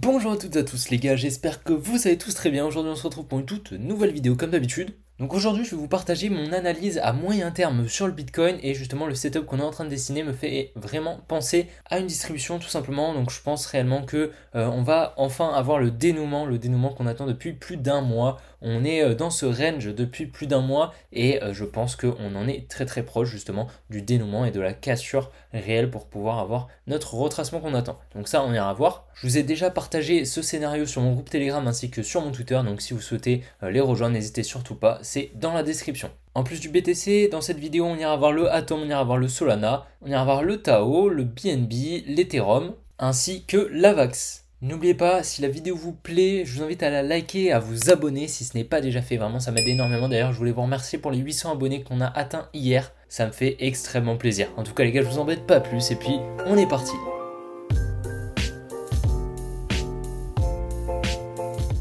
Bonjour à toutes et à tous les gars, j'espère que vous allez tous très bien. Aujourd'hui on se retrouve pour une toute nouvelle vidéo comme d'habitude. Donc aujourd'hui je vais vous partager mon analyse à moyen terme sur le Bitcoin et justement le setup qu'on est en train de dessiner me fait vraiment penser à une distribution tout simplement. Donc je pense réellement que on va enfin avoir le dénouement qu'on attend depuis plus d'un mois. On est dans ce range depuis plus d'un mois et je pense qu'on en est très proche justement du dénouement et de la cassure réelle pour pouvoir avoir notre retracement qu'on attend. Donc ça on ira voir. Je vous ai déjà partagé ce scénario sur mon groupe Telegram ainsi que sur mon Twitter, donc si vous souhaitez les rejoindre, n'hésitez surtout pas, c'est dans la description. En plus du BTC, dans cette vidéo, on ira voir le Atom, on ira voir le Solana, on ira voir le Tao, le BNB, l'Ethereum, ainsi que l'Avax. N'oubliez pas, si la vidéo vous plaît, je vous invite à la liker et à vous abonner si ce n'est pas déjà fait. Vraiment, ça m'aide énormément. D'ailleurs, je voulais vous remercier pour les 800 abonnés qu'on a atteints hier. Ça me fait extrêmement plaisir. En tout cas, les gars, je vous embête pas plus et puis on est parti.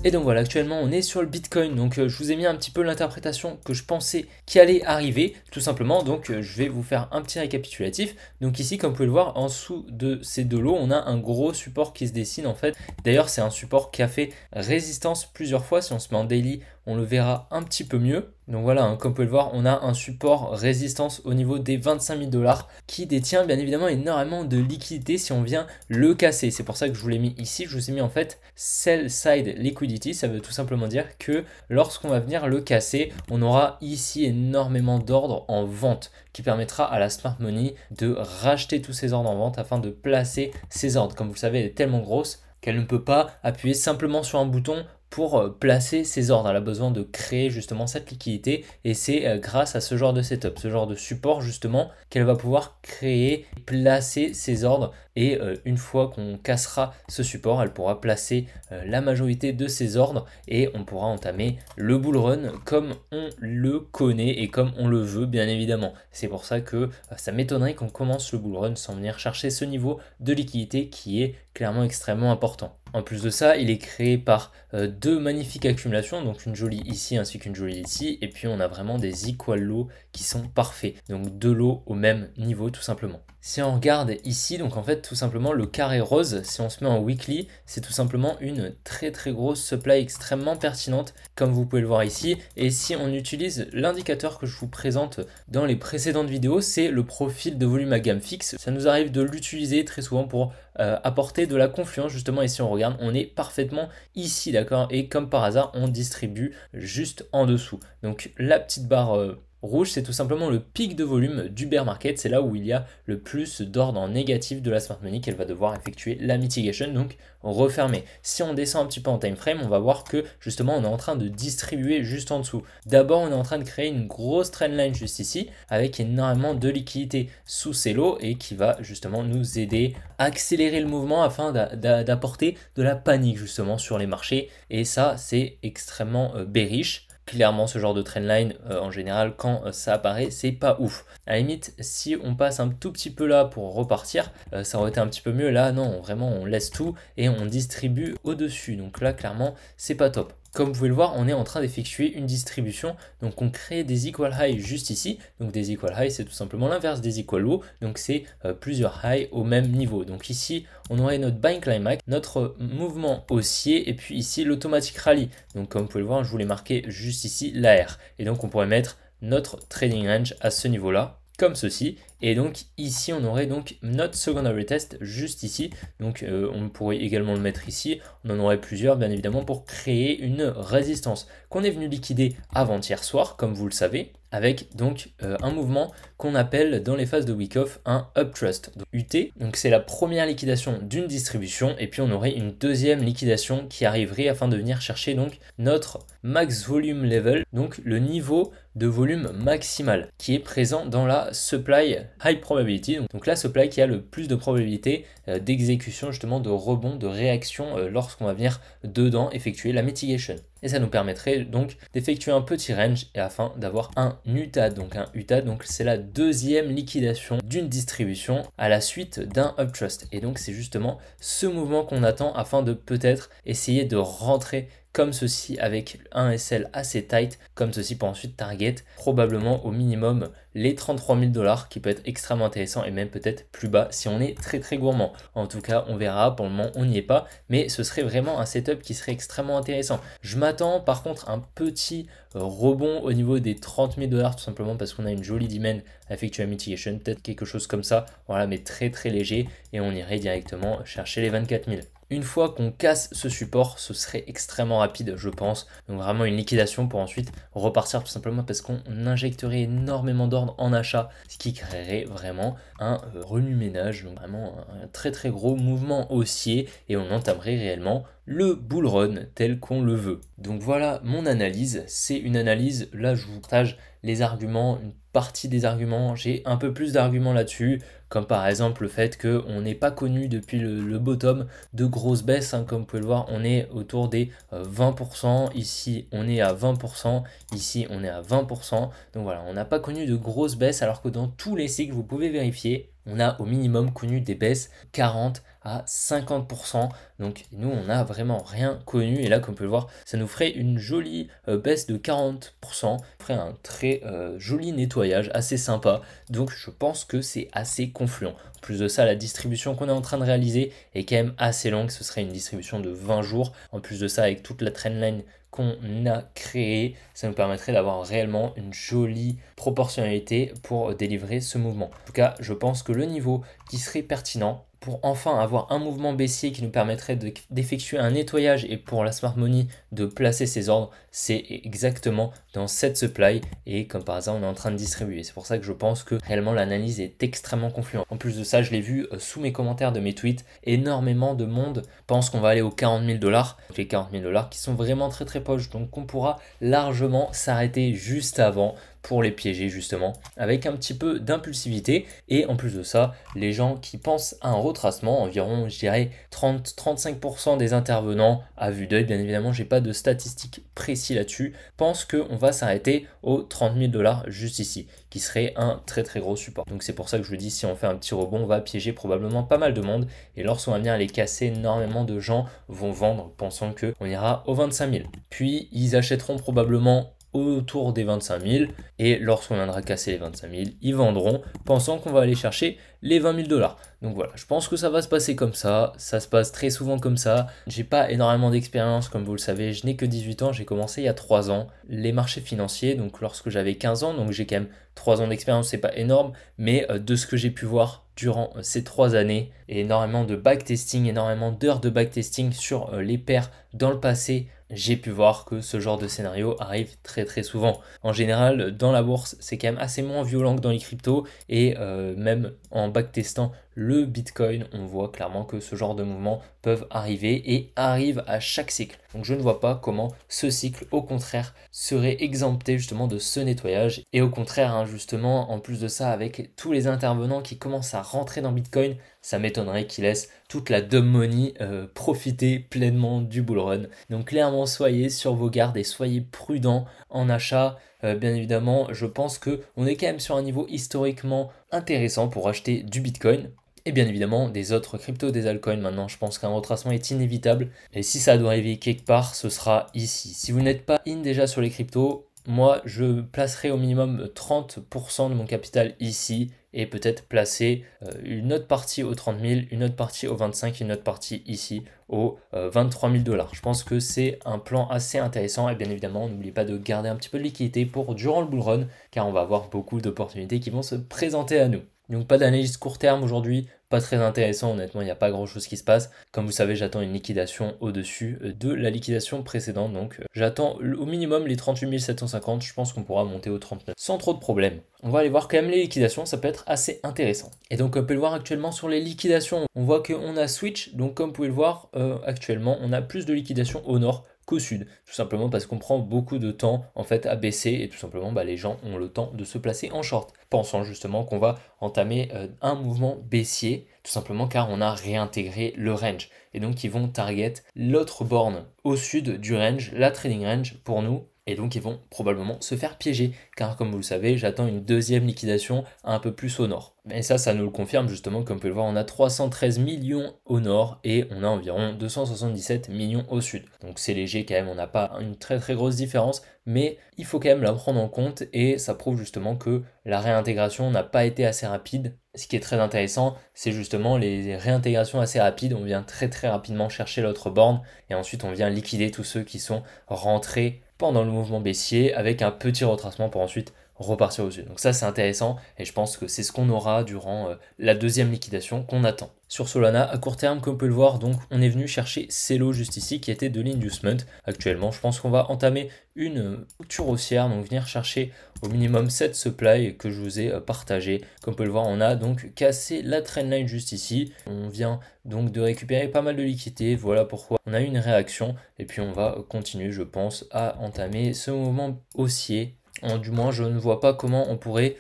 Et donc voilà, actuellement on est sur le Bitcoin, donc je vous ai mis un petit peu l'interprétation que je pensais qui allait arriver, tout simplement, donc je vais vous faire un petit récapitulatif. Donc ici, comme vous pouvez le voir, en dessous de ces deux lots, on a un gros support qui se dessine en fait. D'ailleurs, c'est un support qui a fait résistance plusieurs fois, si on se met en daily, on le verra un petit peu mieux. Donc voilà, comme vous pouvez le voir, on a un support résistance au niveau des 25 000 $ qui détient bien évidemment énormément de liquidité si on vient le casser. C'est pour ça que je vous l'ai mis ici, je vous ai mis en fait sell side liquidity, ça veut tout simplement dire que lorsqu'on va venir le casser, on aura ici énormément d'ordres en vente qui permettra à la smart money de racheter tous ces ordres en vente afin de placer ces ordres. Comme vous le savez, elle est tellement grosse qu'elle ne peut pas appuyer simplement sur un bouton pour placer ses ordres. Elle a besoin de créer justement cette liquidité et c'est grâce à ce genre de setup, ce genre de support justement qu'elle va pouvoir créer, placer ses ordres et une fois qu'on cassera ce support, elle pourra placer la majorité de ses ordres et on pourra entamer le bull run comme on le connaît et comme on le veut bien évidemment. C'est pour ça que ça m'étonnerait qu'on commence le bull run sans venir chercher ce niveau de liquidité qui est clairement extrêmement important. En plus de ça, il est créé par deux magnifiques accumulations, donc une jolie ici ainsi qu'une jolie ici, et puis on a vraiment des equal lows qui sont parfaits, donc deux lots au même niveau tout simplement. Si on regarde ici, donc en fait tout simplement le carré rose, si on se met en weekly, c'est tout simplement une très grosse supply extrêmement pertinente comme vous pouvez le voir ici. Et si on utilise l'indicateur que je vous présente dans les précédentes vidéos, c'est le profil de volume à gamme fixe. Ça nous arrive de l'utiliser très souvent pour apporter de la confiance justement. Et si on regarde, on est parfaitement ici, d'accord, et comme par hasard on distribue juste en dessous. Donc la petite barre rouge, c'est tout simplement le pic de volume du bear market. C'est là où il y a le plus d'ordre en négatif de la smart money qu'elle va devoir effectuer la mitigation, donc refermer. Si on descend un petit peu en time frame, on va voir que justement on est en train de distribuer juste en dessous. D'abord, on est en train de créer une grosse trendline juste ici avec énormément de liquidité sous ces lots et qui va justement nous aider à accélérer le mouvement afin d'apporter de la panique justement sur les marchés. Et ça, c'est extrêmement bearish. Clairement, ce genre de trendline, en général, quand ça apparaît, c'est pas ouf. À la limite, si on passe un tout petit peu là pour repartir, ça aurait été un petit peu mieux. Là, non, vraiment, on laisse tout et on distribue au-dessus. Donc là, clairement, c'est pas top. Comme vous pouvez le voir, on est en train d'effectuer une distribution. Donc on crée des equal highs juste ici. Donc des equal highs, c'est tout simplement l'inverse des equal lows. Donc c'est plusieurs highs au même niveau. Donc ici, on aurait notre buying climax, notre mouvement haussier et puis ici l'automatic rally. Donc comme vous pouvez le voir, je vous l'ai marqué juste ici, l'AR. Et donc on pourrait mettre notre trading range à ce niveau-là, comme ceci. Et donc ici on aurait donc notre secondary test juste ici. Donc on pourrait également le mettre ici. On en aurait plusieurs bien évidemment pour créer une résistance qu'on est venu liquider avant-hier soir, comme vous le savez, avec donc un mouvement qu'on appelle dans les phases de week off un uptrust, donc UT. Donc c'est la première liquidation d'une distribution et puis on aurait une deuxième liquidation qui arriverait afin de venir chercher donc notre max volume level, donc le niveau de volume maximal qui est présent dans la supply high probability, donc la supply qui a le plus de probabilité d'exécution justement de rebond, de réaction lorsqu'on va venir dedans effectuer la mitigation. Et ça nous permettrait donc d'effectuer un petit range et afin d'avoir un UTAD. Donc un UTAD, donc c'est la deuxième liquidation d'une distribution à la suite d'un uptrust. Et donc c'est justement ce mouvement qu'on attend afin de peut-être essayer de rentrer comme ceci avec un SL assez tight, comme ceci pour ensuite target probablement au minimum les 33 000 $ qui peut être extrêmement intéressant et même peut-être plus bas si on est très très gourmand. En tout cas, on verra, pour le moment on n'y est pas, mais ce serait vraiment un setup qui serait extrêmement intéressant. Je m'attends par contre à un petit rebond au niveau des 30 000 $ tout simplement parce qu'on a une jolie demand effectuée à mitigation, peut-être quelque chose comme ça, voilà, mais très très léger et on irait directement chercher les 24 000. Une fois qu'on casse ce support, ce serait extrêmement rapide, je pense. Donc vraiment une liquidation pour ensuite repartir tout simplement parce qu'on injecterait énormément d'ordre en achat, ce qui créerait vraiment un remue-ménage, donc vraiment un très très gros mouvement haussier et on entamerait réellement le bull run tel qu'on le veut. Donc voilà mon analyse, c'est une analyse, là je vous partage les arguments, une partie des arguments, j'ai un peu plus d'arguments là-dessus, comme par exemple le fait qu'on n'est pas connu depuis le bottom de grosses baisses, hein, comme vous pouvez le voir, on est autour des 20%, ici on est à 20%, ici on est à 20%, donc voilà, on n'a pas connu de grosses baisses alors que dans tous les cycles, vous pouvez vérifier, on a au minimum connu des baisses 40 à 50%. Donc nous, on n'a vraiment rien connu. Et là, comme vous pouvez le voir, ça nous ferait une jolie baisse de 40%. Ça ferait un très joli nettoyage, assez sympa. Donc je pense que c'est assez confluent. En plus de ça, la distribution qu'on est en train de réaliser est quand même assez longue. Ce serait une distribution de 20 jours. En plus de ça, avec toute la trendline qu'on a créé, ça nous permettrait d'avoir réellement une jolie proportionnalité pour délivrer ce mouvement. En tout cas, je pense que le niveau qui serait pertinent pour enfin avoir un mouvement baissier qui nous permettrait d'effectuer un nettoyage et pour la smart money de placer ses ordres, c'est exactement dans cette supply et comme par hasard on est en train de distribuer. C'est pour ça que je pense que réellement l'analyse est extrêmement confluente. En plus de ça, je l'ai vu sous mes commentaires de mes tweets, énormément de monde pense qu'on va aller aux 40 000 $, les 40 000 $ qui sont vraiment très très proches, donc on pourra largement s'arrêter juste avant pour les piéger justement avec un petit peu d'impulsivité. Et en plus de ça, les gens qui pensent à un retracement, environ je dirais 30-35% des intervenants à vue d'œil, bien évidemment j'ai pas de statistiques précis là-dessus, pensent qu'on va s'arrêter aux 30 000 $ juste ici, qui serait un très très gros support. Donc c'est pour ça que je vous dis, si on fait un petit rebond, on va piéger probablement pas mal de monde et lorsqu'on va venir les casser, énormément de gens vont vendre pensant qu'on ira aux 25 000. Puis ils achèteront probablement autour des 25 000 et lorsqu'on viendra casser les 25 000, ils vendront pensant qu'on va aller chercher les 20 000 $. Donc voilà, je pense que ça va se passer comme ça se passe très souvent comme ça. J'ai pas énormément d'expérience comme vous le savez, je n'ai que 18 ans, j'ai commencé il y a 3 ans les marchés financiers, donc lorsque j'avais 15 ans, donc j'ai quand même 3 ans d'expérience, c'est pas énorme, mais de ce que j'ai pu voir durant ces 3 années, et énormément de backtesting, énormément d'heures de backtesting sur les paires dans le passé, j'ai pu voir que ce genre de scénario arrive très très souvent. En général, dans la bourse, c'est quand même assez moins violent que dans les cryptos et même en backtestant le Bitcoin, on voit clairement que ce genre de mouvements peuvent arriver et arrivent à chaque cycle. Donc je ne vois pas comment ce cycle, au contraire, serait exempté justement de ce nettoyage. Et au contraire, hein, justement, en plus de ça, avec tous les intervenants qui commencent à rentrer dans Bitcoin, ça m'étonnerait qu'ils laissent toute la dumb money profiter pleinement du bull run. Donc clairement, soyez sur vos gardes et soyez prudents en achat. Bien évidemment, je pense qu'on est quand même sur un niveau historiquement intéressant pour acheter du Bitcoin. Et bien évidemment, des autres cryptos, des altcoins, maintenant je pense qu'un retracement est inévitable. Et si ça doit arriver quelque part, ce sera ici. Si vous n'êtes pas in déjà sur les cryptos, moi je placerai au minimum 30% de mon capital ici et peut-être placer une autre partie aux 30 000, une autre partie aux 25 et une autre partie ici aux 23 000 $. Je pense que c'est un plan assez intéressant et bien évidemment n'oubliez pas de garder un petit peu de liquidité pour durant le bull run car on va avoir beaucoup d'opportunités qui vont se présenter à nous. Donc pas d'analyse court terme aujourd'hui, pas très intéressant honnêtement, il n'y a pas grand chose qui se passe. Comme vous savez, j'attends une liquidation au-dessus de la liquidation précédente, donc j'attends au minimum les 38 750, je pense qu'on pourra monter aux 39 sans trop de problèmes. On va aller voir quand même les liquidations, ça peut être assez intéressant. Et donc on peut le voir actuellement sur les liquidations, on voit qu'on a switch, donc comme vous pouvez le voir actuellement, on a plus de liquidations au nord qu'au sud, tout simplement parce qu'on prend beaucoup de temps en fait à baisser et tout simplement les gens ont le temps de se placer en short, pensant justement qu'on va entamer un mouvement baissier, tout simplement car on a réintégré le range et donc ils vont target l'autre borne au sud du range, la trading range pour nous. Et donc ils vont probablement se faire piéger car comme vous le savez, j'attends une deuxième liquidation un peu plus au nord. Et ça nous le confirme justement, comme vous pouvez le voir, on a 313 millions au nord et on a environ 277 millions au sud. Donc c'est léger quand même, on n'a pas une très très grosse différence, mais il faut quand même la prendre en compte et ça prouve justement que la réintégration n'a pas été assez rapide. Ce qui est très intéressant, c'est justement les réintégrations assez rapides. On vient très très rapidement chercher l'autre borne et ensuite on vient liquider tous ceux qui sont rentrés pendant le mouvement baissier avec un petit retracement pour ensuite repartir au sud. Donc ça c'est intéressant et je pense que c'est ce qu'on aura durant la deuxième liquidation qu'on attend. Sur Solana, à court terme, comme on peut le voir, donc on est venu chercher Celo juste ici qui était de l'inducement. Actuellement, je pense qu'on va entamer une structure haussière, donc venir chercher au minimum cette supply que je vous ai partagé. Comme on peut le voir, on a donc cassé la trendline juste ici. On vient donc de récupérer pas mal de liquidités. Voilà pourquoi on a eu une réaction et puis on va continuer, je pense, à entamer ce mouvement haussier. Du moins, je ne vois pas comment on pourrait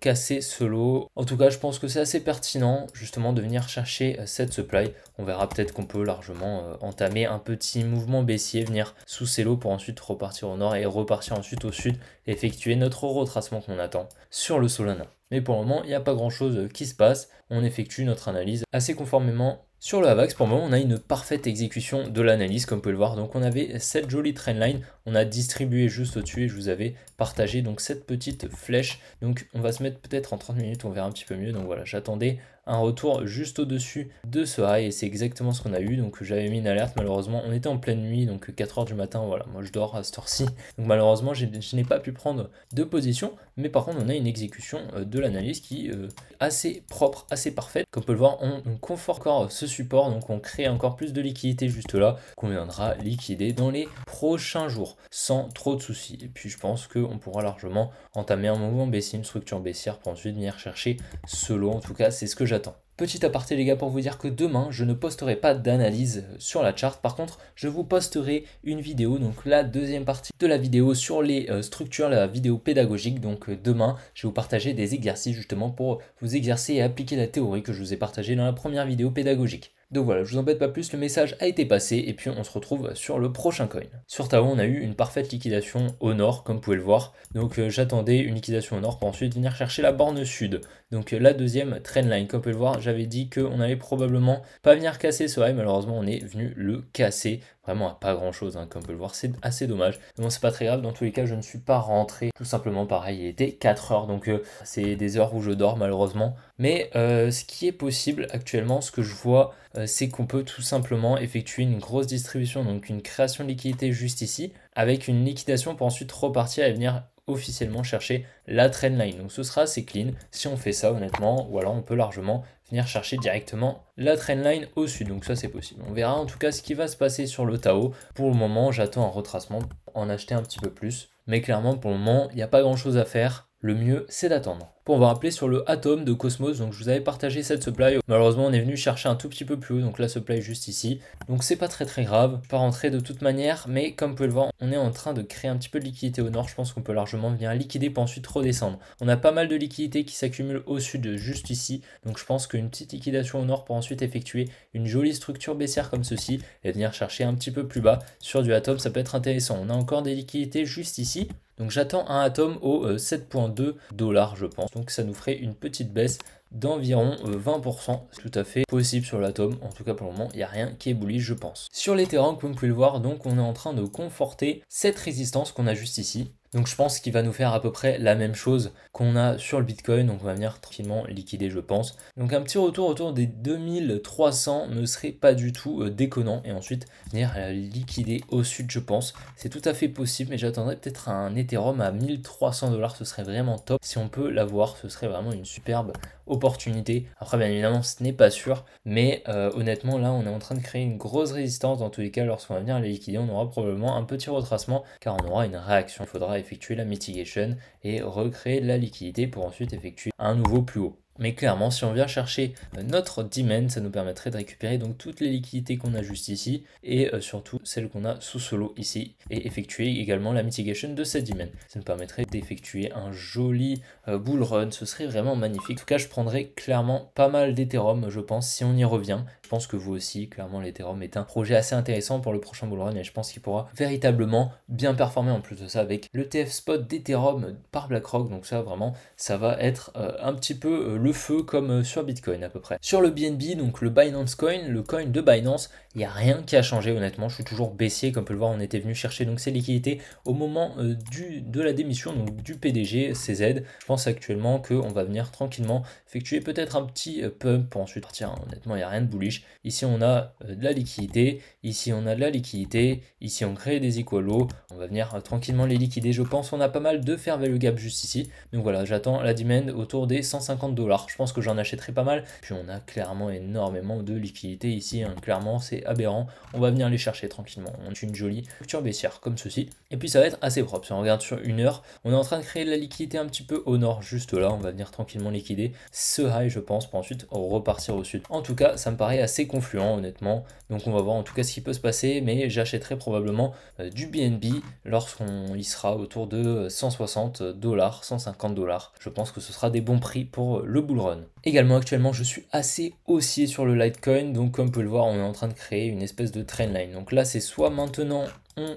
casser ce lot. En tout cas, je pense que c'est assez pertinent justement de venir chercher cette supply. On verra peut-être qu'on peut largement entamer un petit mouvement baissier, venir sous ces lots pour ensuite repartir au nord et repartir ensuite au sud et effectuer notre retracement qu'on attend sur le Solana. Mais pour le moment, il n'y a pas grand chose qui se passe. On effectue notre analyse assez conformément. Sur le AVAX, pour le moment, on a une parfaite exécution de l'analyse, comme vous pouvez le voir. Donc, on avait cette jolie trendline, on a distribué juste au-dessus et je vous avais partagé donc cette petite flèche. Donc, on va se mettre peut-être en 30 minutes, on verra un petit peu mieux. Donc voilà, j'attendais un retour juste au-dessus de ce high et c'est exactement ce qu'on a eu. Donc, j'avais mis une alerte, malheureusement, on était en pleine nuit, donc 4 h du matin. Voilà, moi je dors à cette heure-ci. Donc, malheureusement, je n'ai pas pu prendre de position, mais par contre, on a une exécution de l'analyse qui est assez propre, assez parfaite. Comme on peut le voir, on conforte encore ce support, donc on crée encore plus de liquidité juste là, qu'on viendra liquider dans les prochains jours, sans trop de soucis. Et puis je pense qu'on pourra largement entamer un mouvement baissier, une structure baissière, pour ensuite venir chercher ce lot. En tout cas, c'est ce que j'attends. Petit aparté les gars pour vous dire que demain je ne posterai pas d'analyse sur la chart, par contre je vous posterai une vidéo, donc la deuxième partie de la vidéo sur les structures, la vidéo pédagogique. Donc demain je vais vous partager des exercices justement pour vous exercer et appliquer la théorie que je vous ai partagée dans la première vidéo pédagogique. Donc voilà, je vous embête pas plus, le message a été passé et puis on se retrouve sur le prochain coin. Sur Tao, on a eu une parfaite liquidation au nord, comme vous pouvez le voir. Donc j'attendais une liquidation au nord pour ensuite venir chercher la borne sud. Donc la deuxième trendline, comme vous pouvez le voir, j'avais dit qu'on allait probablement pas venir casser ce high, malheureusement on est venu le casser. Vraiment à pas grand chose, hein, comme vous pouvez le voir, c'est assez dommage. Mais bon, c'est pas très grave, dans tous les cas, je ne suis pas rentré. Tout simplement, pareil, il était 4 heures, donc c'est des heures où je dors malheureusement. Mais ce qui est possible actuellement, ce que je vois, c'est qu'on peut tout simplement effectuer une grosse distribution, donc une création de liquidité juste ici, avec une liquidation pour ensuite repartir et venir officiellement chercher la trendline. Donc ce sera assez clean si on fait ça honnêtement, ou alors on peut largement venir chercher directement la trendline au sud. Donc ça c'est possible. On verra en tout cas ce qui va se passer sur le Tao. Pour le moment, j'attends un retracement, en acheter un petit peu plus. Mais clairement, pour le moment, il n'y a pas grand chose à faire. Le mieux, c'est d'attendre. On va rappeler sur le Atom de Cosmos, donc je vous avais partagé cette supply. Malheureusement, on est venu chercher un tout petit peu plus haut, donc la supply juste ici. Donc c'est pas très grave, pas rentrer de toute manière, mais comme vous pouvez le voir, on est en train de créer un petit peu de liquidité au nord. Je pense qu'on peut largement venir liquider pour ensuite redescendre. On a pas mal de liquidités qui s'accumulent au sud juste ici, donc je pense qu'une petite liquidation au nord pour ensuite effectuer une jolie structure baissière comme ceci et venir chercher un petit peu plus bas sur du Atom, ça peut être intéressant. On a encore des liquidités juste ici. Donc j'attends un Atom au 7,2 $, je pense. Donc ça nous ferait une petite baisse d'environ 20%. C'est tout à fait possible sur l'Atom. En tout cas pour le moment, il n'y a rien qui est bullish, je pense. Sur l'Ethereum, comme vous pouvez le voir, donc on est en train de conforter cette résistance qu'on a juste ici. Donc je pense qu'il va nous faire à peu près la même chose qu'on a sur le Bitcoin. Donc on va venir tranquillement liquider, je pense. Donc un petit retour autour des 2300 ne serait pas du tout déconnant. Et ensuite venir liquider au sud, je pense. C'est tout à fait possible, mais j'attendrai peut-être un Ethereum à 1300 $. Ce serait vraiment top. Si on peut l'avoir, ce serait vraiment une superbe opportunité. Après, bien évidemment, ce n'est pas sûr. Mais honnêtement, là, on est en train de créer une grosse résistance. Dans tous les cas, lorsqu'on va venir les liquider, on aura probablement un petit retracement car on aura une réaction. Il faudra effectuer la mitigation et recréer de la liquidité pour ensuite effectuer un nouveau plus haut. Mais clairement, si on vient chercher notre demand, ça nous permettrait de récupérer donc toutes les liquidités qu'on a juste ici et surtout celles qu'on a sous ce lot ici et effectuer également la mitigation de cette demand. Ça nous permettrait d'effectuer un joli bull run, ce serait vraiment magnifique. En tout cas, je prendrais clairement pas mal d'Ethereum, je pense, si on y revient. Je pense que vous aussi, clairement, l'Ethereum est un projet assez intéressant pour le prochain bull run et je pense qu'il pourra véritablement bien performer en plus de ça avec le TF spot d'Ethereum par BlackRock. Donc ça, vraiment, ça va être un petit peu le feu comme sur Bitcoin à peu près. Sur le BNB, donc le Binance Coin, le coin de Binance, il n'y a rien qui a changé honnêtement, je suis toujours baissier, comme on peut le voir on était venu chercher donc ces liquidités au moment de la démission donc du PDG CZ. Je pense actuellement qu'on va venir tranquillement effectuer peut-être un petit pump pour ensuite partir, honnêtement il n'y a rien de bullish. Ici on a de la liquidité, ici on a de la liquidité, ici on crée des equal lows, on va venir tranquillement les liquider, je pense on a pas mal de fair value gap juste ici, donc voilà j'attends la demand autour des 150 $, je pense que j'en achèterai pas mal, puis on a clairement énormément de liquidité ici, clairement c'est aberrant, on va venir les chercher tranquillement, on a une jolie structure baissière comme ceci, et puis ça va être assez propre, si on regarde sur une heure, on est en train de créer de la liquidité un petit peu au nord, juste là, on va venir tranquillement liquider ce high je pense, pour ensuite repartir au sud. En tout cas ça me paraît assez confluent honnêtement, donc on va voir en tout cas ce qui peut se passer, mais j'achèterai probablement du BNB lorsqu'on y sera autour de 160 $, 150 $, je pense que ce sera des bons prix pour le bull run. Également actuellement je suis assez haussier sur le Litecoin, donc comme on peut le voir on est en train de créer une espèce de trendline, donc là c'est soit maintenant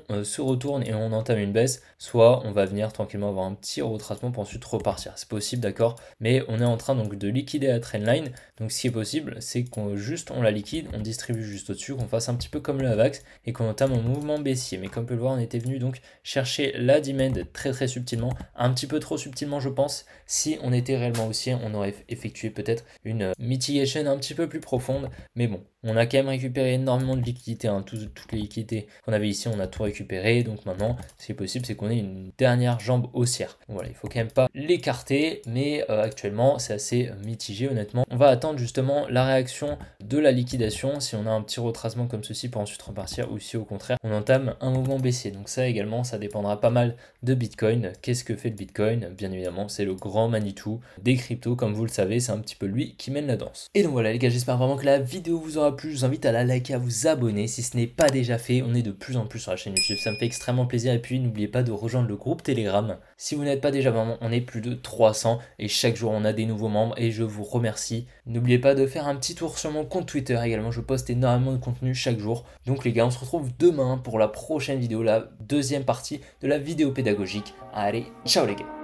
on se retourne et on entame une baisse, soit on va venir tranquillement avoir un petit retracement pour ensuite repartir, c'est possible d'accord, mais on est en train donc de liquider la trendline, donc ce qui est possible c'est qu'on juste on la liquide, on distribue juste au-dessus, qu'on fasse un petit peu comme le AVAX et qu'on entame un mouvement baissier, mais comme on peut le voir on était venu donc chercher la demand très subtilement, un petit peu trop subtilement je pense, si on était réellement haussier on aurait effectué peut-être une mitigation un petit peu plus profonde, mais bon, on a quand même récupéré énormément de liquidités, toutes les liquidités qu'on avait ici, on a tout récupéré, donc maintenant ce qui est possible c'est qu'on ait une dernière jambe haussière. Donc voilà, il faut quand même pas l'écarter, mais actuellement c'est assez mitigé honnêtement. On va attendre justement la réaction de la liquidation, si on a un petit retracement comme ceci pour ensuite repartir, ou si au contraire on entame un mouvement baissier. Donc ça également ça dépendra pas mal de Bitcoin. Qu'est-ce que fait le Bitcoin? Bien évidemment c'est le grand Manitou des cryptos, comme vous le savez, c'est un petit peu lui qui mène la danse. Et donc voilà les gars, j'espère vraiment que la vidéo vous aura plu, je vous invite à la liker, à vous abonner si ce n'est pas déjà fait, on est de plus en plus sur la chaîne YouTube, ça me fait extrêmement plaisir, et puis n'oubliez pas de rejoindre le groupe Telegram si vous n'êtes pas déjà membre, on est plus de 300 et chaque jour on a des nouveaux membres et je vous remercie. N'oubliez pas de faire un petit tour sur mon compte Twitter également, je poste énormément de contenu chaque jour. Donc les gars, on se retrouve demain pour la prochaine vidéo, la deuxième partie de la vidéo pédagogique. Allez, ciao les gars.